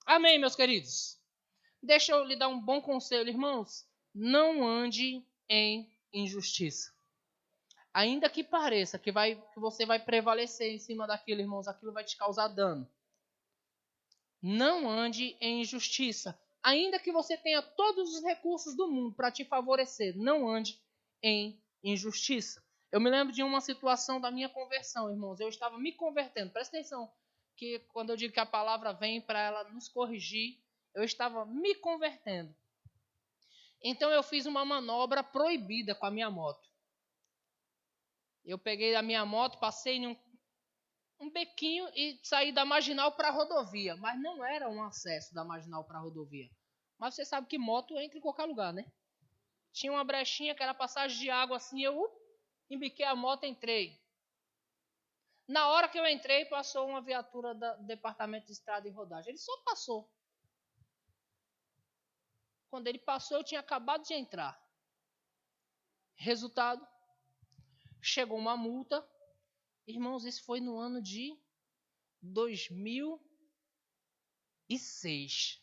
Amém, meus queridos? Deixa eu lhe dar um bom conselho, irmãos. Não ande em injustiça. Ainda que pareça que você vai prevalecer em cima daquilo, irmãos, aquilo vai te causar dano. Não ande em injustiça. Ainda que você tenha todos os recursos do mundo para te favorecer, não ande em injustiça. Eu me lembro de uma situação da minha conversão, irmãos. Eu estava me convertendo. Presta atenção, que quando eu digo que a palavra vem para ela nos corrigir, eu estava me convertendo. Então eu fiz uma manobra proibida com a minha moto. Eu peguei a minha moto, passei em um bequinho e saí da marginal para a rodovia. Mas não era um acesso da marginal para a rodovia. Mas você sabe que moto entra em qualquer lugar, né? Tinha uma brechinha que era passagem de água assim, eu embiquei a moto e entrei. Na hora que eu entrei, passou uma viatura do Departamento de Estrada e Rodagem. Ele só passou. Quando ele passou, eu tinha acabado de entrar. Resultado, chegou uma multa. Irmãos, isso foi no ano de 2006.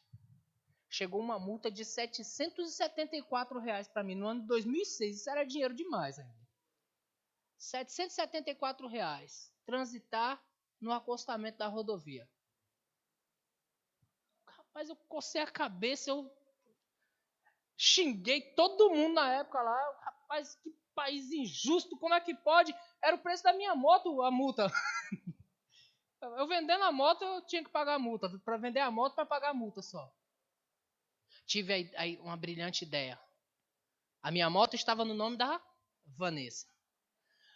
Chegou uma multa de R$774 para mim no ano de 2006. Isso era dinheiro demais ainda. R$774. Transitar no acostamento da rodovia. Rapaz, eu cocei a cabeça, eu xinguei todo mundo na época lá. Rapaz, que país injusto, como é que pode? Era o preço da minha moto, a multa. Eu vendendo a moto, eu tinha que pagar a multa. Para vender a moto, para pagar a multa só. Tive aí uma brilhante ideia. A minha moto estava no nome da Vanessa.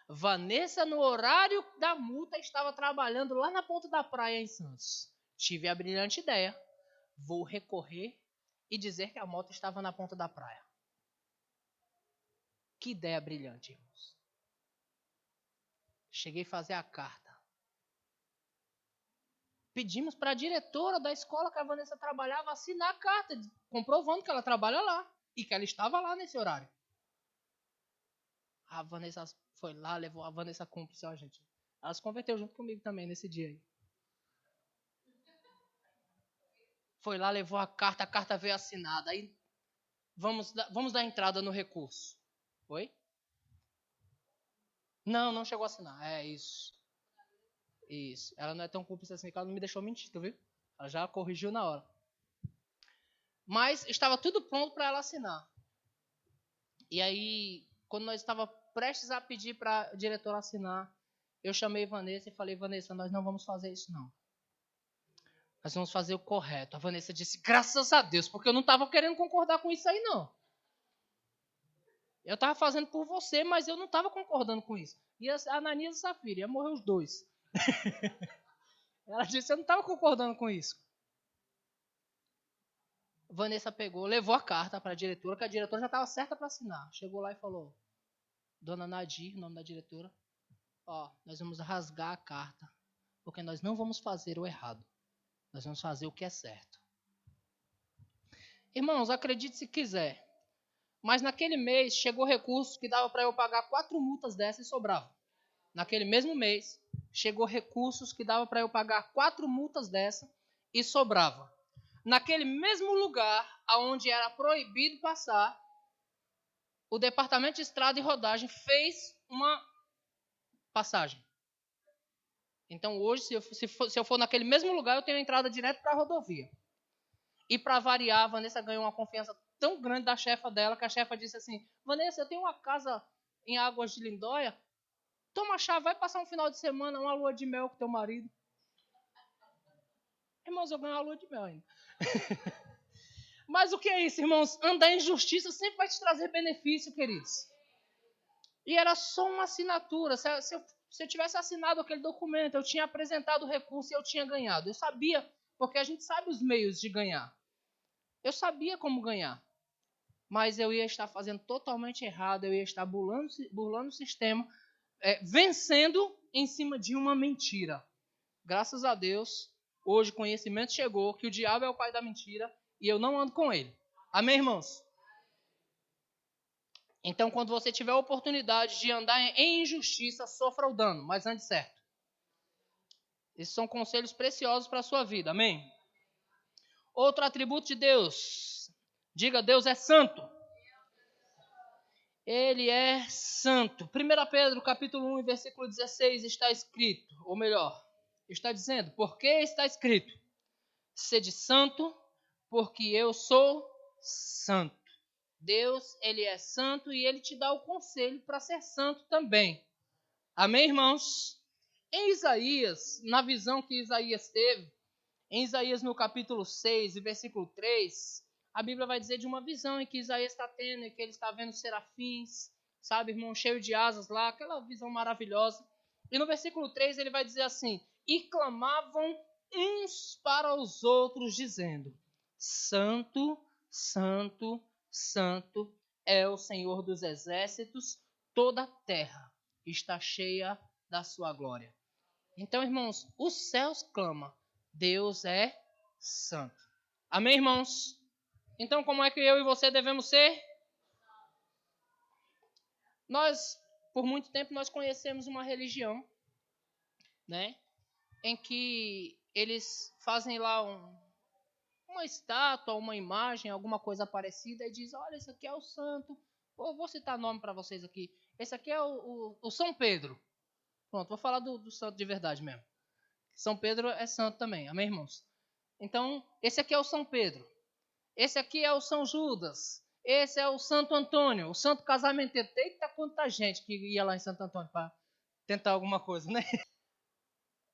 Vanessa, no horário da multa, estava trabalhando lá na ponta da praia em Santos. Tive a brilhante ideia. Vou recorrer e dizer que a moto estava na ponta da praia. Que ideia brilhante, irmãos. Cheguei a fazer a carta. Pedimos para a diretora da escola que a Vanessa trabalhava assinar a carta, comprovando que ela trabalha lá e que ela estava lá nesse horário. A Vanessa foi lá, levou a Vanessa cúmplice, ó, gente. Ela se converteu junto comigo também nesse dia aí. Foi lá, levou a carta veio assinada. Aí vamos dar entrada no recurso. Oi? Não chegou a assinar. É isso. Isso. Ela não é tão cúmplice assim que ela não me deixou mentir, tu viu? Ela já corrigiu na hora. Mas estava tudo pronto para ela assinar. E aí, quando nós estávamos prestes a pedir para a diretora assinar, eu chamei Vanessa e falei: Vanessa, nós não vamos fazer isso não. Nós vamos fazer o correto. A Vanessa disse: graças a Deus, porque eu não estava querendo concordar com isso aí não. Eu estava fazendo por você, mas eu não estava concordando com isso. E a Ananias e a Safira, ia morrer os dois. Ela disse: eu não estava concordando com isso. Vanessa pegou, levou a carta para a diretora, que a diretora já estava certa para assinar. Chegou lá e falou: Dona Nadir, nome da diretora, ó, nós vamos rasgar a carta, porque nós não vamos fazer o errado. Nós vamos fazer o que é certo. Irmãos, acredite se quiser, mas naquele mês chegou recurso que dava para eu pagar 4 multas dessas e sobrava. Naquele mesmo mês, chegou recursos que dava para eu pagar 4 multas dessas e sobrava. Naquele mesmo lugar, onde era proibido passar, o Departamento de Estrada e Rodagem fez uma passagem. Então hoje, se eu for naquele mesmo lugar, eu tenho entrada direto para a rodovia. E para variar, a Vanessa ganhou uma confiança tão grande da chefa dela, que a chefa disse assim: Vanessa, eu tenho uma casa em Águas de Lindóia, toma a chave, vai passar um final de semana, uma lua de mel com teu marido. Irmãos, eu ganho uma lua de mel ainda. Mas o que é isso, irmãos? Andar em justiça sempre vai te trazer benefício, queridos. E era só uma assinatura. Se Se eu tivesse assinado aquele documento, eu tinha apresentado o recurso e eu tinha ganhado. Eu sabia, porque a gente sabe os meios de ganhar. Eu sabia como ganhar. Mas eu ia estar fazendo totalmente errado, eu ia estar burlando o sistema, vencendo em cima de uma mentira. Graças a Deus, hoje o conhecimento chegou que o diabo é o pai da mentira e eu não ando com ele. Amém, irmãos? Então, quando você tiver a oportunidade de andar em injustiça, sofra o dano, mas ande certo. Esses são conselhos preciosos para a sua vida. Amém? Outro atributo de Deus. Diga, Deus é santo. Ele é santo. 1 Pedro, capítulo 1, versículo 16, está escrito, ou melhor, está dizendo, porque está escrito, sede santo, porque eu sou santo. Deus, ele é santo e ele te dá o conselho para ser santo também. Amém, irmãos? Em Isaías, na visão que Isaías teve, em Isaías no capítulo 6 e versículo 3, a Bíblia vai dizer de uma visão em que Isaías está tendo, e que ele está vendo serafins, sabe, irmão, cheio de asas lá, aquela visão maravilhosa. E no versículo 3 ele vai dizer assim, e clamavam uns para os outros, dizendo, Santo, Santo, Santo é o Senhor dos exércitos, toda a terra está cheia da sua glória. Então, irmãos, os céus clamam, Deus é santo. Amém, irmãos? Então, como é que eu e você devemos ser? Nós, por muito tempo, nós conhecemos uma religião, né? Em que eles fazem lá uma estátua, uma imagem, alguma coisa parecida, e diz, olha, esse aqui é o santo. Eu vou citar nome para vocês aqui. Esse aqui é o São Pedro. Pronto, vou falar do santo de verdade mesmo. São Pedro é santo também, amém, irmãos? Então, esse aqui é o São Pedro. Esse aqui é o São Judas. Esse é o Santo Antônio, o Santo Casamenteiro. Eita, quanta gente que ia lá em Santo Antônio para tentar alguma coisa, né?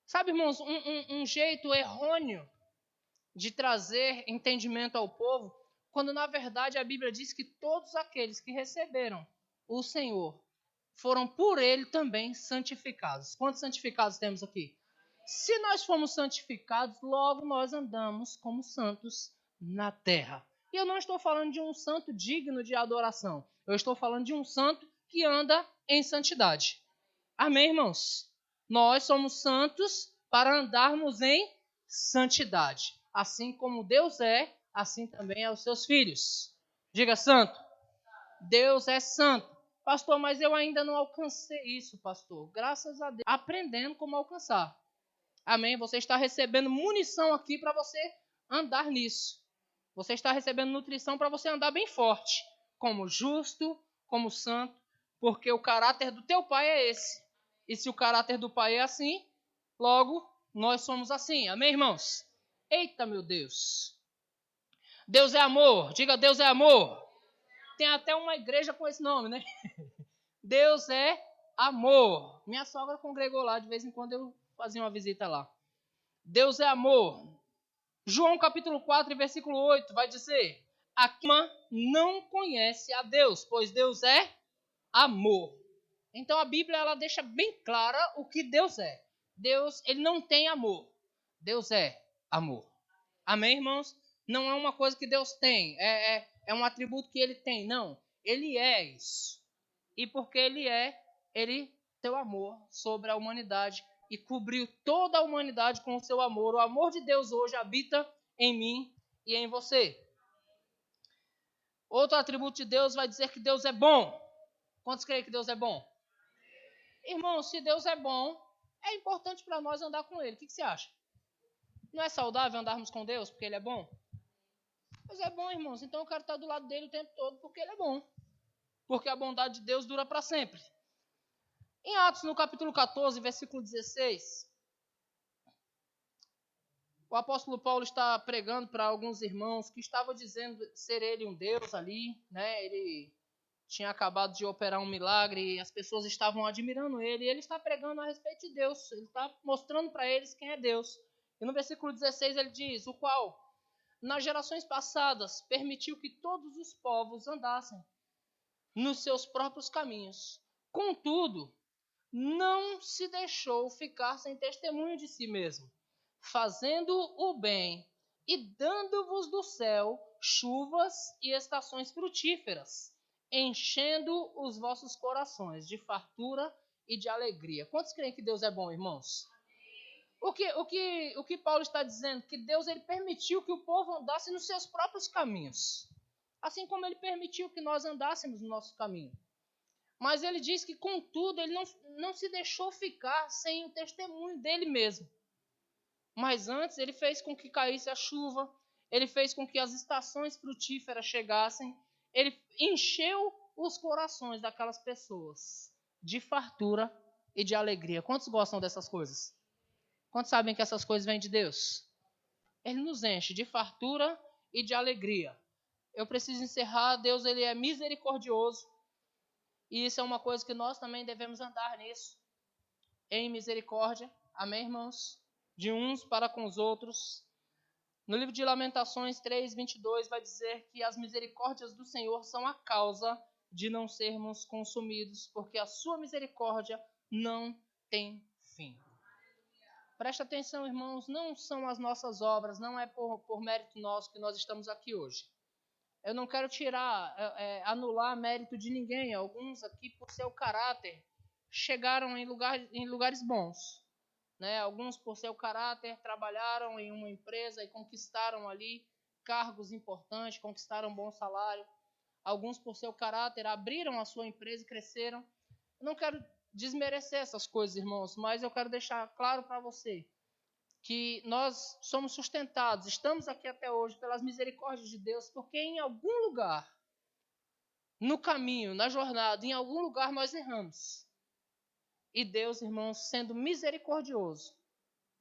Sabe, irmãos, um jeito errôneo de trazer entendimento ao povo, quando na verdade a Bíblia diz que todos aqueles que receberam o Senhor foram por ele também santificados. Quantos santificados temos aqui? Se nós fomos santificados, logo nós andamos como santos na terra. E eu não estou falando de um santo digno de adoração. Eu estou falando de um santo que anda em santidade. Amém, irmãos? Nós somos santos para andarmos em santidade. Assim como Deus é, assim também é os seus filhos. Diga santo. Deus é santo. Pastor, mas eu ainda não alcancei isso, pastor. Graças a Deus. Aprendendo como alcançar. Amém? Você está recebendo munição aqui para você andar nisso. Você está recebendo nutrição para você andar bem forte. Como justo, como santo. Porque o caráter do teu pai é esse. E se o caráter do pai é assim, logo nós somos assim. Amém, irmãos? Eita, meu Deus. Deus é amor. Diga, Deus é amor. Tem até uma igreja com esse nome, né? Deus é amor. Minha sogra congregou lá, de vez em quando eu fazia uma visita lá. Deus é amor. João capítulo 4, versículo 8 vai dizer, a cama não conhece a Deus, pois Deus é amor. Então a Bíblia ela deixa bem clara o que Deus é. Deus, ele não tem amor. Deus é amor. Amém, irmãos? Não é uma coisa que Deus tem, é um atributo que ele tem. Não, ele é isso. E porque ele tem o amor sobre a humanidade e cobriu toda a humanidade com o seu amor. O amor de Deus hoje habita em mim e em você. Outro atributo de Deus vai dizer que Deus é bom. Quantos creem que Deus é bom? Irmão, se Deus é bom, é importante para nós andar com Ele. O que você acha? Não é saudável andarmos com Deus porque Ele é bom? Mas é bom, irmãos. Então eu quero estar do lado dele o tempo todo porque Ele é bom. Porque a bondade de Deus dura para sempre. Em Atos, no capítulo 14, versículo 16, o apóstolo Paulo está pregando para alguns irmãos que estavam dizendo ser ele um Deus ali, né? Ele tinha acabado de operar um milagre e as pessoas estavam admirando ele. E ele está pregando a respeito de Deus. Ele está mostrando para eles quem é Deus. E no versículo 16 ele diz, o qual, nas gerações passadas, permitiu que todos os povos andassem nos seus próprios caminhos. Contudo, não se deixou ficar sem testemunho de si mesmo, fazendo o bem e dando-vos do céu chuvas e estações frutíferas, enchendo os vossos corações de fartura e de alegria. Quantos creem que Deus é bom, irmãos? O que Paulo está dizendo? Que Deus ele permitiu que o povo andasse nos seus próprios caminhos, assim como ele permitiu que nós andássemos no nosso caminho. Mas ele diz que, contudo, ele não se deixou ficar sem o testemunho dele mesmo. Mas antes ele fez com que caísse a chuva, ele fez com que as estações frutíferas chegassem, ele encheu os corações daquelas pessoas de fartura e de alegria. Quantos gostam dessas coisas? Quantos sabem que essas coisas vêm de Deus? Ele nos enche de fartura e de alegria. Eu preciso encerrar. Deus ele é misericordioso. E isso é uma coisa que nós também devemos andar nisso. Em misericórdia. Amém, irmãos? De uns para com os outros. No livro de Lamentações 3:22 vai dizer que as misericórdias do Senhor são a causa de não sermos consumidos, porque a sua misericórdia não tem fim. Presta atenção, irmãos, não são as nossas obras, não é por mérito nosso que nós estamos aqui hoje. Eu não quero anular mérito de ninguém. Alguns aqui, por seu caráter, chegaram em lugares bons. Né? Alguns, por seu caráter, trabalharam em uma empresa e conquistaram ali cargos importantes, conquistaram um bom salário. Alguns, por seu caráter, abriram a sua empresa e cresceram. Eu não quero desmerecer essas coisas, irmãos, mas eu quero deixar claro para você que nós somos sustentados, estamos aqui até hoje pelas misericórdias de Deus, porque em algum lugar, no caminho, na jornada, em algum lugar nós erramos. E Deus, irmãos, sendo misericordioso,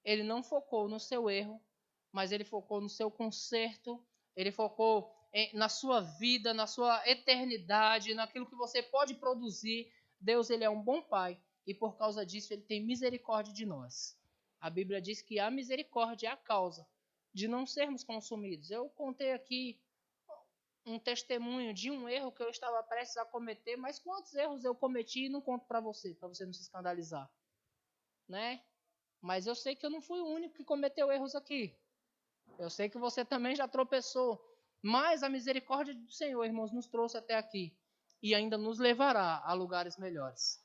ele não focou no seu erro, mas ele focou no seu conserto, ele focou na sua vida, na sua eternidade, naquilo que você pode produzir. Deus, ele é um bom Pai e por causa disso ele tem misericórdia de nós. A Bíblia diz que a misericórdia é a causa de não sermos consumidos. Eu contei aqui um testemunho de um erro que eu estava prestes a cometer, mas quantos erros eu cometi e não conto para você não se escandalizar, né? Mas eu sei que eu não fui o único que cometeu erros aqui. Eu sei que você também já tropeçou. Mas a misericórdia do Senhor, irmãos, nos trouxe até aqui. E ainda nos levará a lugares melhores.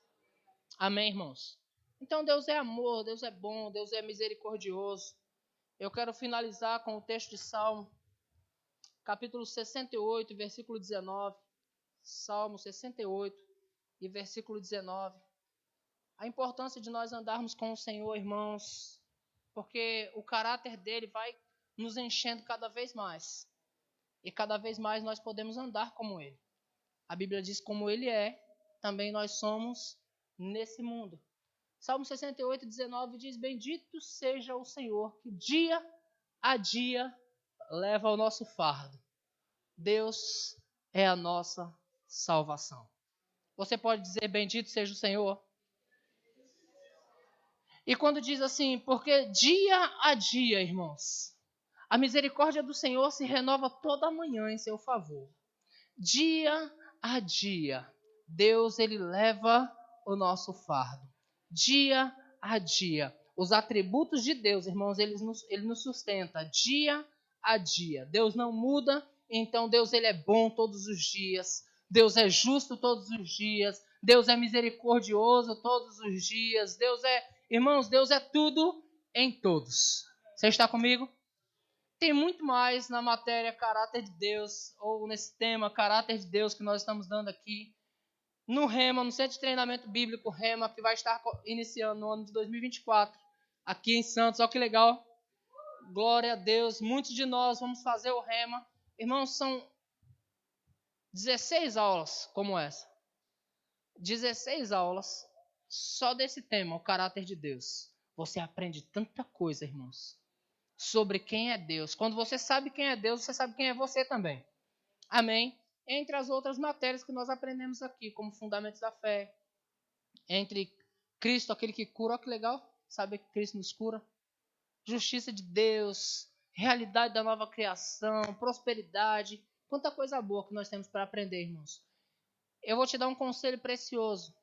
Amém, irmãos? Então Deus é amor, Deus é bom, Deus é misericordioso. Eu quero finalizar com o texto de Salmo, capítulo 68, versículo 19. Salmo 68 e versículo 19. A importância de nós andarmos com o Senhor, irmãos, porque o caráter dele vai nos enchendo cada vez mais. E cada vez mais nós podemos andar como ele. A Bíblia diz como ele é, também nós somos nesse mundo. Salmo 68, 19 diz: bendito seja o Senhor, que dia a dia leva o nosso fardo. Deus é a nossa salvação. Você pode dizer bendito seja o Senhor? E quando diz assim, porque dia a dia, irmãos, a misericórdia do Senhor se renova toda manhã em seu favor. Dia a dia, Deus ele leva o nosso fardo. Dia a dia. Os atributos de Deus, irmãos, ele nos sustenta dia a dia. Deus não muda, então Deus ele é bom todos os dias. Deus é justo todos os dias. Deus é misericordioso todos os dias. Irmãos, Deus é tudo em todos. Você está comigo? Tem muito mais na matéria caráter de Deus, ou nesse tema caráter de Deus que nós estamos dando aqui. No Rema, no Centro de Treinamento Bíblico Rema, que vai estar iniciando no ano de 2024, aqui em Santos. Olha que legal. Glória a Deus. Muitos de nós vamos fazer o Rema. Irmãos, são 16 aulas como essa. 16 aulas só desse tema, o caráter de Deus. Você aprende tanta coisa, irmãos, sobre quem é Deus. Quando você sabe quem é Deus, você sabe quem é você também. Amém? Entre as outras matérias que nós aprendemos aqui, como fundamentos da fé, entre Cristo, aquele que cura, olha que legal, saber que Cristo nos cura, justiça de Deus, realidade da nova criação, prosperidade, quanta coisa boa que nós temos para aprender, irmãos. Eu vou te dar um conselho precioso.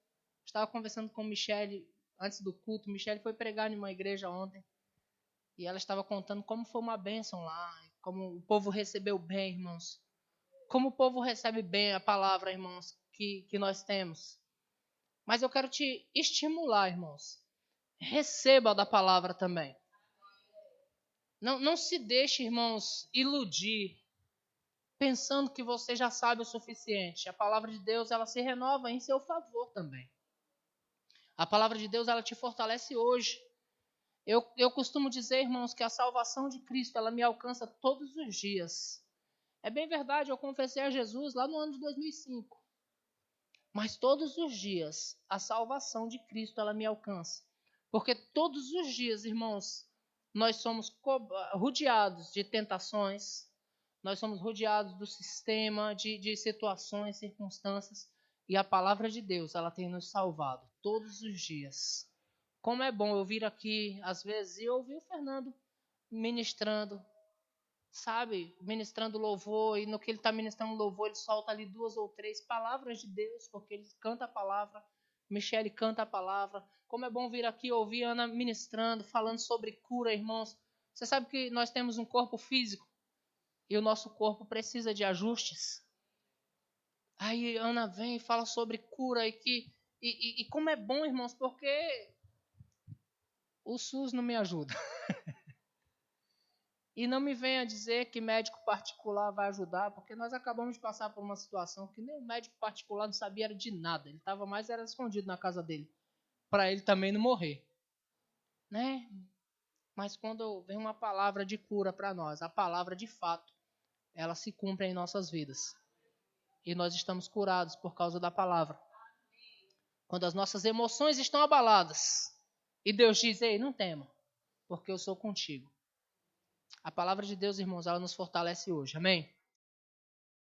Estava conversando com Michele antes do culto. Michele foi pregar em uma igreja ontem. E ela estava contando como foi uma bênção lá. Como o povo recebeu bem, irmãos. Como o povo recebe bem a palavra, irmãos, que nós temos. Mas eu quero te estimular, irmãos. Receba da palavra também. Não se deixe, irmãos, iludir, pensando que você já sabe o suficiente. A palavra de Deus, ela se renova em seu favor também. A palavra de Deus, ela te fortalece hoje. Eu costumo dizer, irmãos, que a salvação de Cristo, ela me alcança todos os dias. É bem verdade, eu confessei a Jesus lá no ano de 2005. Mas todos os dias, a salvação de Cristo, ela me alcança. Porque todos os dias, irmãos, nós somos rodeados de tentações, nós somos rodeados do sistema, de situações, circunstâncias, e a palavra de Deus, ela tem nos salvado todos os dias. Como é bom eu vir aqui, às vezes, e ouvir o Fernando ministrando, sabe, ministrando louvor, e no que ele está ministrando louvor, ele solta ali 2 ou 3 palavras de Deus, porque ele canta a palavra, Michele canta a palavra. Como é bom vir aqui ouvir Ana ministrando, falando sobre cura, irmãos. Você sabe que nós temos um corpo físico, e o nosso corpo precisa de ajustes. Aí Ana vem e fala sobre cura, e como é bom, irmãos, porque o SUS não me ajuda. E não me venha dizer que médico particular vai ajudar, porque nós acabamos de passar por uma situação que nem o médico particular não sabia de nada. Ele estava mais era escondido na casa dele, para ele também não morrer, né? Mas quando vem uma palavra de cura para nós, a palavra de fato, ela se cumpre em nossas vidas. E nós estamos curados por causa da palavra. Quando as nossas emoções estão abaladas, e Deus diz, ei, não tema, porque eu sou contigo. A palavra de Deus, irmãos, ela nos fortalece hoje. Amém?